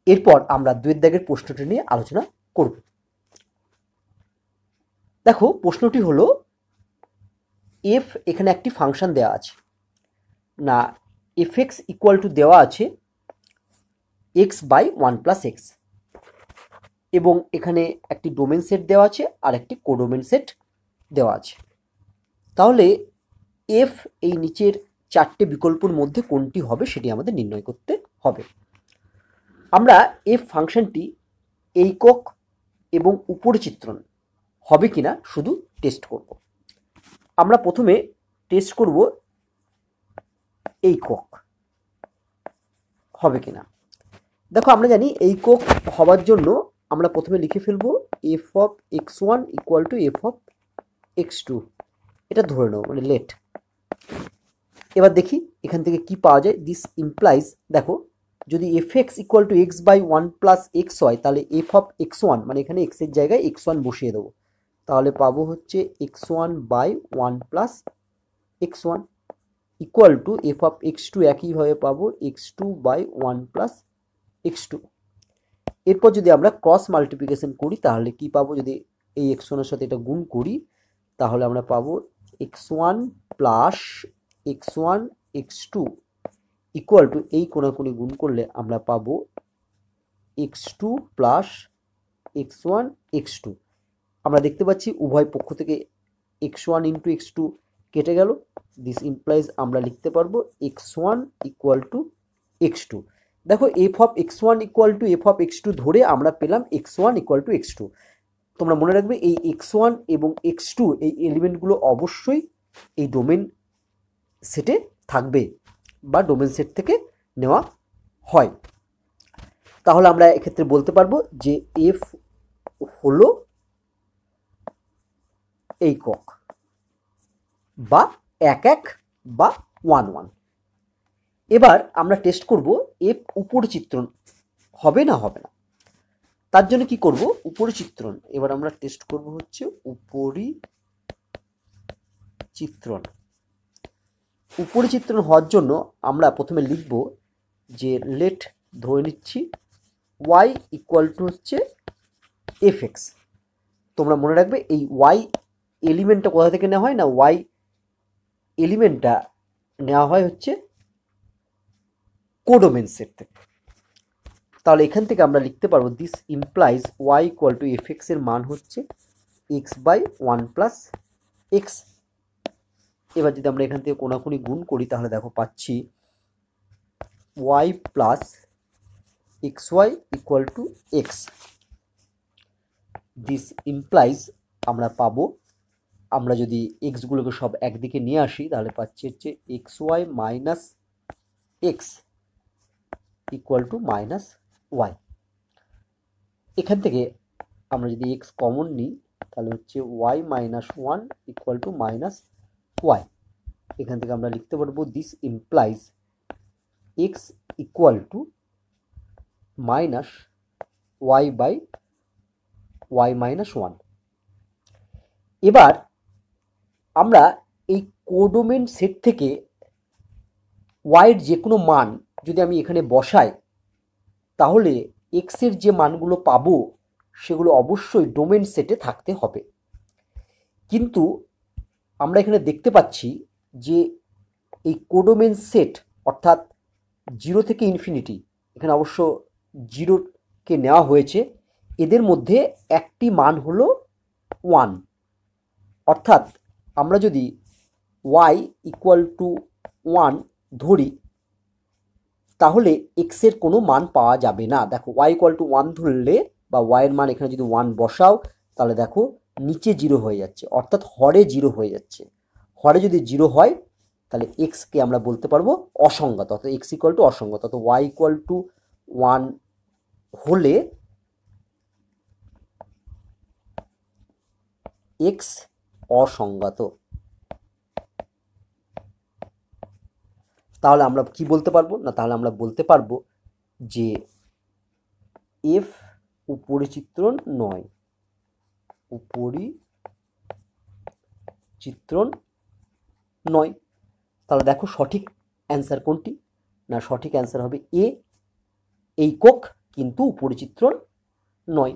এরপর আমরা 2 দাগের প্রশ্নটি নিয়ে আলোচনা করব। দেখো প্রশ্নটি হলো এফ এখানে একটি ফাংশন দেওয়া আছে, না fx ইকুয়াল টু দেওয়া আছে x বাই 1+x, এবং এখানে একটি ডোমেন সেট দেওয়া আছে আর একটি কোডোমেন সেট দেওয়া আছে। তাহলে এফ এই নিচের 4টে বিকল্পের মধ্যে কোনটি হবে সেটি আমাদের নির্ণয় করতে হবে। আমরা এফ ফাংশনটি এইকক এবং উপরিচিত্রণ হবে কিনা শুধু টেস্ট করব। আমরা প্রথমে টেস্ট করব এইকক হবে কিনা। দেখো আমরা জানি এইকক হওয়ার জন্য আমরা প্রথমে লিখে ফেলবো F of x1 equal to F of x2, এটা ধরে নেব, মানে লেট। এবার দেখি এখান থেকে কি পাওয়া যায়। দিস ইমপ্লাইজ, দেখো যদি F X equal to X by 1+x হয়, তাহলে এফ অফ x1 মানে এখানে x এর জায়গায় x1 বসিয়ে দেবো, তাহলে পাবো হচ্ছে x1 by 1+x1 equal to F of x2 একইভাবে পাবো x2 বাই 1+x2। এরপর যদি আমরা ক্রস মাল্টিপ্লিকেশন করি তাহলে কি পাবো, যদি এই x1 এর সাথে এটা গুণ করি তাহলে আমরা পাবো x1 plus x1 x2 equal to এই কোণাকুণি গুণ করলে আমরা পাবো x2 প্লাস x1 x2। আমরা দেখতে পাচ্ছি উভয় পক্ষ থেকে x1 ইন্টু x2 কেটে গেল। দিস ইমপ্লাইজ আমরা লিখতে পারবো x1 ইকুয়াল টু x2। দেখো F of x1 equal to F of x2 ধরে আমরা পেলাম x1 ইকুয়াল টু x2। তোমরা মনে রাখবে এই x1 এবং x2 এই এলিমেন্টগুলো অবশ্যই এই ডোমেন সেটে থাকবে বা ডোমেন সেট থেকে নেওয়া হয়। তাহলে আমরা এক্ষেত্রে বলতে পারবো যে এফ হলো এইকক বা 1-1 বা 1-1। এবার আমরা টেস্ট করব এফ উপরিচিত্রণ হবে না হবে না। তার জন্য কি করব, উপরিচিত্রণ এবার আমরা টেস্ট করব হচ্ছে উপরিচিত্রণ। উপরিচিত্রণ হওয়ার জন্য আমরা প্রথমে লিখব যে লেট ধরে নিচ্ছি y ইকুয়াল টু হচ্ছে এফ এক্স। তোমরা মনে রাখবে এই y এলিমেন্টটা কোথা থেকে নেওয়া হয়, না y এলিমেন্টটা নেওয়া হয় হচ্ছে কোডোমেন সেট থেকে। তাহলে এখান থেকে আমরা লিখতে পারবো this implies y equal to F x এর মান হচ্ছে x বাই 1+x। এবার যদি আমরা এখান থেকে কোণাকুণি গুণ করি তাহলে দেখো পাচ্ছি y plus xy equal to x। This implies আমরা পাবো, আমরা যদি এক্সগুলোকে সব একদিকে নিয়ে আসি তাহলে পাচ্ছি হচ্ছে xy minus x equal to minus y. এখান থেকে আমরা যদি এক্স কমন নিই তাহলে হচ্ছে y minus 1 equal to minus y. এখান থেকে আমরা লিখতে পারবো this implies x equal to minus y by y minus 1। এবার আমরা এই কোডোমেন সেট থেকে ওয়াইয়ের যে কোনো মান যদি আমি এখানে বসাই তাহলে এক্সের যে মানগুলো পাবো সেগুলো অবশ্যই ডোমেন সেটে থাকতে হবে। কিন্তু আমরা এখানে দেখতে পাচ্ছি যে এই কোডোমেন সেট অর্থাৎ 0 থেকে ইনফিনিটি, এখানে অবশ্য 0কে নেওয়া হয়েছে, এদের মধ্যে একটি মান হলো 1। অর্থাৎ আমরা যদি y ইকুয়াল টু 1 ধরি তাহলে x এর কোনো মান পাওয়া যাবে না। দেখো y ইকুয়াল টু 1 ধরলে বা y এর মান এখানে যদি 1 বসাও তাহলে দেখো নিচে 0 হয়ে যাচ্ছে, অর্থাৎ হরে 0 হয়ে যাচ্ছে। হরে যদি 0 হয় তাহলে এক্সকে আমরা বলতে পারবো অসংগত, অর্থাৎ এক্স ইকুয়াল টু অসংগত। অর্থাৎ ওয়াই ইকুয়াল টু 1 হলে এক্স অসংগত। তাহলে আমরা কি বলতে পারবো, না তাহলে আমরা বলতে পারবো যে এফ উপরিচিত্রণ নয়, উপরিচিত্রণ নয়। তাহলে দেখো সঠিক অ্যান্সার কোনটি, না সঠিক অ্যান্সার হবে এ, এইকক কিন্তু উপরি চিত্রণ নয়।